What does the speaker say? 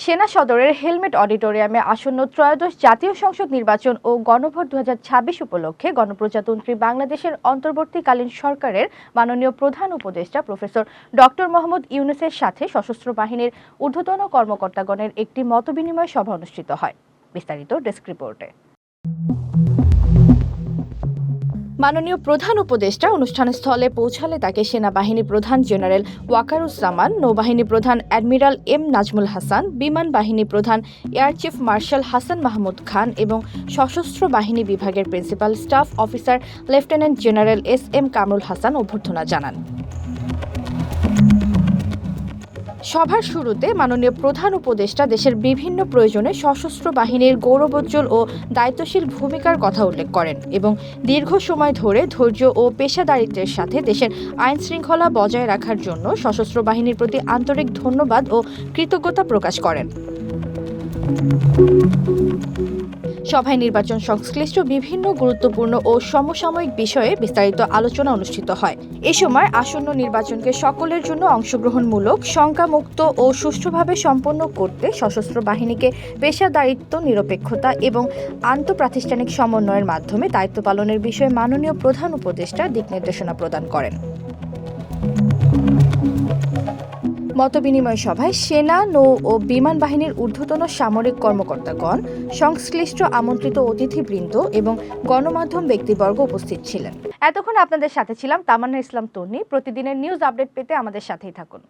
সেনা সদরের হেলমেট অডিটোরিয়ামে আসন্ন ত্রয়োদশ জাতীয় সংসদ নির্বাচন ও গণভোট 2026 উপলক্ষে গণপ্রজাতন্ত্রী বাংলাদেশের অন্তর্বর্তীকালীন সরকারের মাননীয় প্রধান উপদেষ্টা প্রফেসর ডক্টর মোহাম্মদ ইউনূসের সাথে সশস্ত্র বাহিনীর ঊর্ধ্বতন কর্মকর্তাগণের একটি মতবিনিময় সভা অনুষ্ঠিত হয়। বিস্তারিত ডেস্ক রিপোর্টে। মাননীয় প্রধান উপদেষ্টা অনুষ্ঠানস্থলে পৌঁছালে তাকে সেনাবাহিনী প্রধান জেনারেল ওয়াকারুজ্জামান, নৌবাহিনী প্রধান অ্যাডমিরাল এম নাজমুল হাসান, বিমান বাহিনী প্রধান air chief marshal Hasan Mahmud Khan এবং সশস্ত্র বাহিনী বিভাগের principal staff officer lieutenant general S M. Kamrul Hasan অভ্যর্থনা জানান। সভার শুরুতে মাননীয় প্রধান উপদেষ্টা দেশের বিভিন্ন প্রয়োজনে সশস্ত্র বাহিনীর গৌরবোজ্জ্বল ও দায়িত্বশীল ভূমিকার কথা উল্লেখ করেন এবং দীর্ঘ সময় ধরে ধৈর্য ও পেশাদারিত্বের সাথে দেশের আইন শৃঙ্খলা বজায় রাখার জন্য সশস্ত্র বাহিনীর প্রতি আন্তরিক ধন্যবাদ ও কৃতজ্ঞতা প্রকাশ করেন। সভায় নির্বাচন সংশ্লিষ্ট বিভিন্ন গুরুত্বপূর্ণ ও সমসাময়িক বিষয়ে বিস্তারিত আলোচনা অনুষ্ঠিত হয়। এ সময় আসন্ন নির্বাচনকে সকলের জন্য অংশগ্রহণমূলক, শঙ্কামুক্ত ও সুষ্ঠুভাবে সম্পন্ন করতে সশস্ত্র বাহিনীকে পেশাদারিত্ব, নিরপেক্ষতা এবং আন্তঃপ্রাতিষ্ঠানিক সমন্বয়ের মাধ্যমে দায়িত্ব পালনের বিষয়ে মাননীয় প্রধান উপদেষ্টা দিক নির্দেশনা প্রদান করেন। মতবিনিময় সভায় সেনা, নৌ ও বিমান বাহিনীর ঊর্ধ্বতন সামরিক কর্মকর্তাগণ, সংশ্লিষ্ট আমন্ত্রিত অতিথিবৃন্দ এবং গণমাধ্যম ব্যক্তিবর্গ উপস্থিত ছিলেন। এতক্ষণ আপনাদের সাথে ছিলাম তামান্না ইসলাম তন্নি। প্রতিদিনের নিউজ আপডেট পেতে আমাদের সাথেই থাকুন।